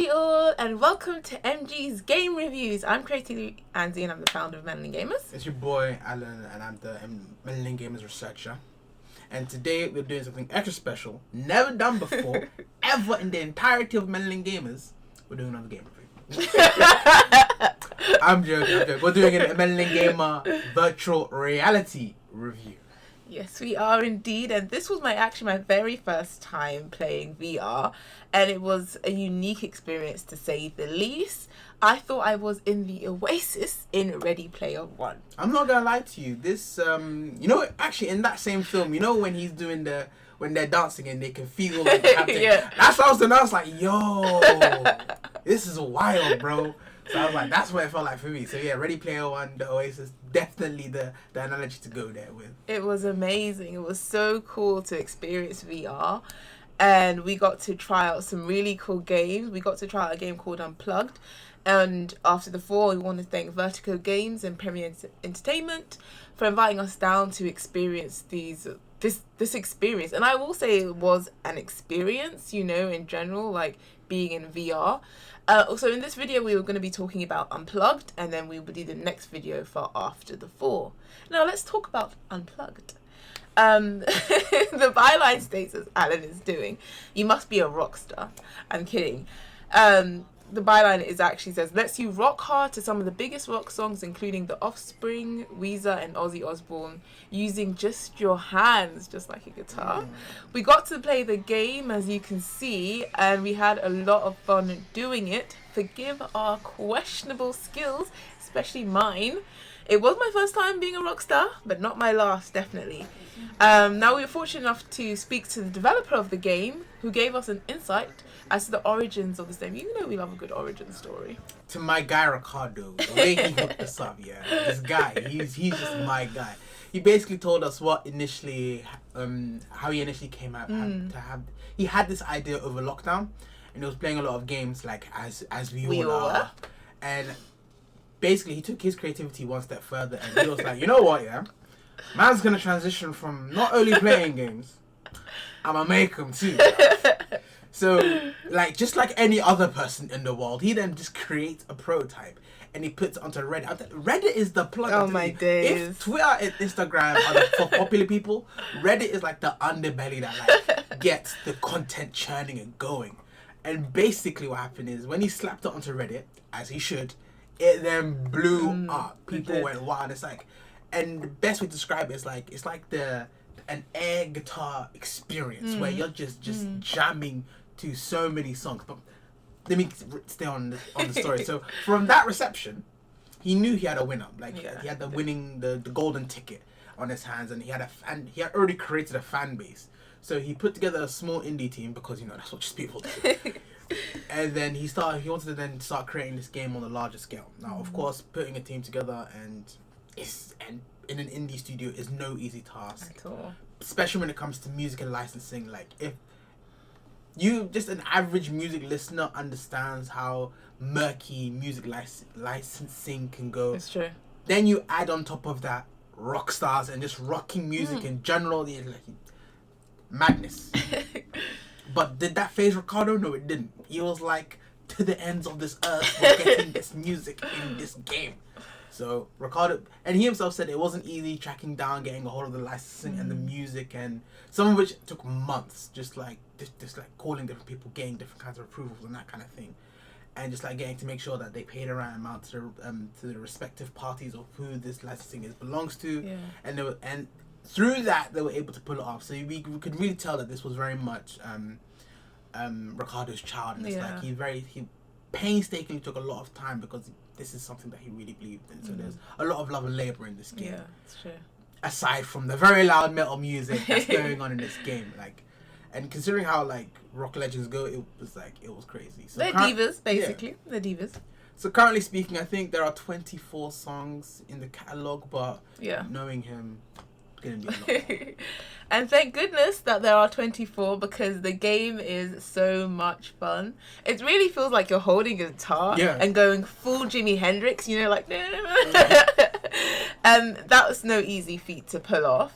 Howdy all, and welcome to MG's Game Reviews. I'm Creative Anzy and I'm the founder of MelaninGamers. It's your boy Alan and I'm the MelaninGamers researcher. And today we're doing something extra special, never done before, ever in the entirety of MelaninGamers. We're doing another game review. I'm joking. We're doing a MelaninGamer virtual reality review. Yes, we are indeed, and this was my very first time playing VR, and it was a unique experience to say the least. I thought I was in the Oasis in Ready Player One. I'm not gonna lie to you, this actually in that same film, when he's doing when they're dancing and they can feel like happening. Yeah. That's what I was doing. I was like, yo, this is wild, bro. So I was like, that's what it felt like for me. So yeah, Ready Player One, the Oasis, definitely the analogy to go there with. It was amazing. It was so cool to experience VR. And we got to try out some really cool games. We got to try out a game called Unplugged. And after the fall, we want to thank Vertigo Games and Premier Entertainment for inviting us down to experience this experience. And I will say it was an experience, in general, like being in VR. Also, in this video, we were going to be talking about Unplugged, and then we will do the next video for After the Fall. Now, let's talk about Unplugged. The byline states, as Alan is doing, you must be a rock star. I'm kidding. The byline actually says, lets you rock hard to some of the biggest rock songs, including the Offspring, Weezer, and Ozzy Osbourne, using just your hands, just like a guitar. We got to play the game, as you can see, and we had a lot of fun doing it. Forgive our questionable skills, especially mine. It was my first time being a rock star, but not my last, definitely. Now we were fortunate enough to speak to the developer of the game, who gave us an insight as to the origins of this game. We love a good origin story. To my guy Ricardo, the way he hooked us up, this guy, he's just my guy. He basically told us how he initially came out he had this idea over lockdown, and he was playing a lot of games like as we all are. And basically he took his creativity one step further, and he was like, you know what, man's gonna transition from not only playing games, I'ma make them too. So, just like any other person in the world, he then just creates a prototype and he puts it onto Reddit. Reddit is the plug. Oh my days. If Twitter and Instagram are for popular people, Reddit is like the underbelly that gets the content churning and going. And basically what happened is when he slapped it onto Reddit, as he should, it then blew up. People went wild. And the best way to describe it is it's like an air guitar experience where you're just jamming to so many songs. But let me stay on the story. So from that reception, he knew he had a winner. He had the golden ticket on his hands, and he had already created a fan base. So he put together a small indie team because that's what just people do. And then he wanted to then start creating this game on a larger scale. Now, of course, putting a team together and in an indie studio is no easy task at all, especially when it comes to music and licensing. If you just an average music listener understands how murky music licensing can go, it's true. Then you add on top of that rock stars and just rocking music in general, madness. But did that phase Ricardo? No, it didn't. He was like, to the ends of this earth, we're getting this music in this game. So Ricardo, and he himself said it wasn't easy tracking down, getting a hold of the licensing and the music, and some of which took months, just calling different people, getting different kinds of approvals and that kind of thing, and just getting to make sure that they paid the right amount to the respective parties of who this licensing belongs to, and through that they were able to pull it off. So we could really tell that this was very much Ricardo's child, and he painstakingly took a lot of time because this is something that he really believed in. So there's a lot of love and labor in this game. Yeah, it's true. Aside from the very loud metal music that's going on in this game, and considering how rock legends go, it was crazy. So they're divas, basically. Yeah. They're divas. So currently speaking, I think there are 24 songs in the catalog, but knowing him, gonna be a lot more. And thank goodness that there are 24, because the game is so much fun. It really feels like you're holding a guitar and going full Jimi Hendrix, that was no easy feat to pull off.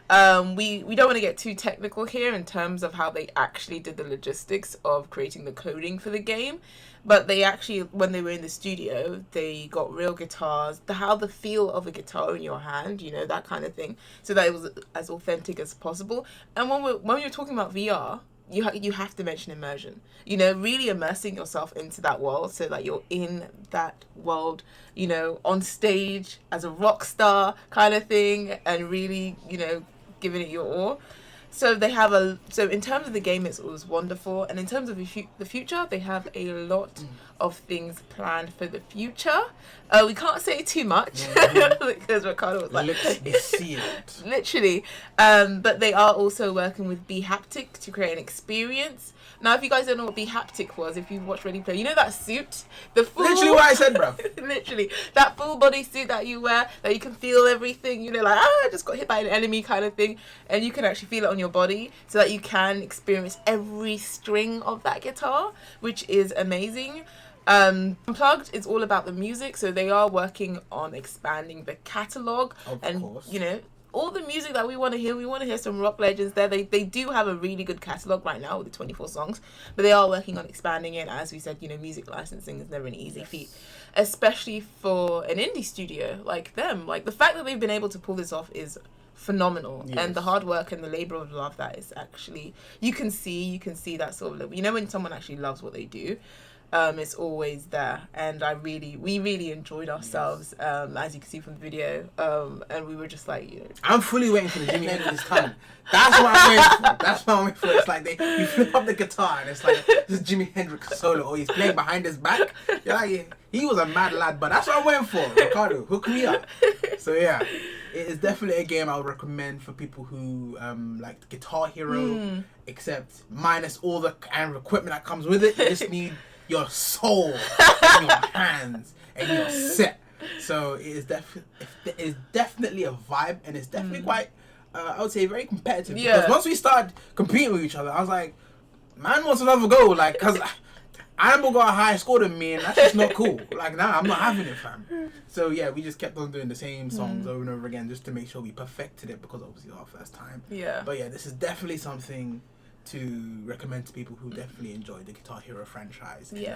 We don't want to get too technical here in terms of how they actually did the logistics of creating the coding for the game, but they actually, when they were in the studio, they got real guitars, how the feel of a guitar in your hand, you know, that kind of thing, so that it was as authentic as possible. And when you're talking about VR, you have to mention immersion. You know, really immersing yourself into that world so that you're in that world, you know, on stage as a rock star kind of thing, and really, you know, giving it your all. So they have so in terms of the game, it was wonderful, and in terms of the future, they have a lot of things planned for the future. We can't say too much because Ricardo was like, let's see it. Literally. But they are also working with Be Haptic to create an experience. Now, if you guys don't know what Be Haptic was, if you've watched Ready Player, you know that suit? The full... Literally what I said, bro. Literally. That full body suit that you wear, that you can feel everything, you know, like, I just got hit by an enemy kind of thing. And you can actually feel it on your body so that you can experience every string of that guitar, which is amazing. Unplugged is all about the music, so they are working on expanding the catalogue. Of course. You know, all the music that we want to hear some rock legends there. They do have a really good catalogue right now with the 24 songs, but they are working on expanding it. As we said, you know, music licensing is never an easy feat, especially for an indie studio like them. Like, the fact that they've been able to pull this off is phenomenal. Yes. And the hard work and the labor of love that is actually, you can see that sort of level. You know, when someone actually loves what they do, it's always there. And we really enjoyed ourselves, as you can see from the video, and we were just like, you know, I'm fully waiting for the Jimi Hendrix time. That's what I'm waiting for. That's what I'm waiting for. It's like you flip up the guitar and it's like this is Jimi Hendrix solo, or he's playing behind his back. You're like, he was a mad lad, but that's what I'm waiting for. Ricardo, hook me up. So yeah, it is definitely a game I would recommend for people who like Guitar Hero, except minus all the kind of equipment that comes with it. You just need your soul in your hands and you're set. So it is definitely a vibe, and it's definitely quite, I would say, very competitive. Yeah. Because once we started competing with each other, I was like, man wants another go, like, because Animal got a higher score than me, and that's just not cool. Like, nah, I'm not having it, fam. So yeah, we just kept on doing the same songs over and over again just to make sure we perfected it, because obviously it was our first time. Yeah. But yeah, this is definitely something to recommend to people who definitely enjoy the Guitar Hero franchise. Yeah.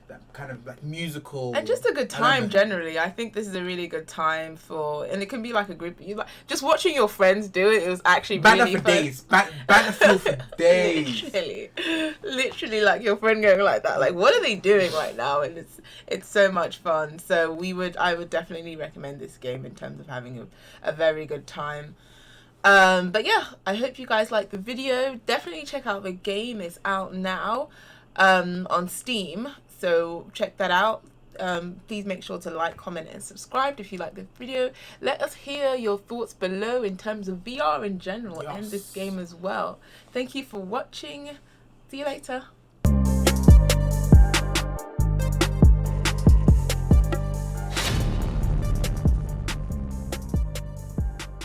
That kind of like musical, and just a good time generally. I think this is a really good time for, and it can be like a group. You like just watching your friends do it. It was actually really fun. Battlefield for days. Literally, like your friend going like that. Like, what are they doing right now? And it's so much fun. So I would definitely recommend this game in terms of having a very good time. But yeah, I hope you guys liked the video. Definitely check out the game. It's out now on Steam. So check that out. Please make sure to like, comment, and subscribe if you like the video. Let us hear your thoughts below in terms of VR in general and this game as well. Thank you for watching. See you later.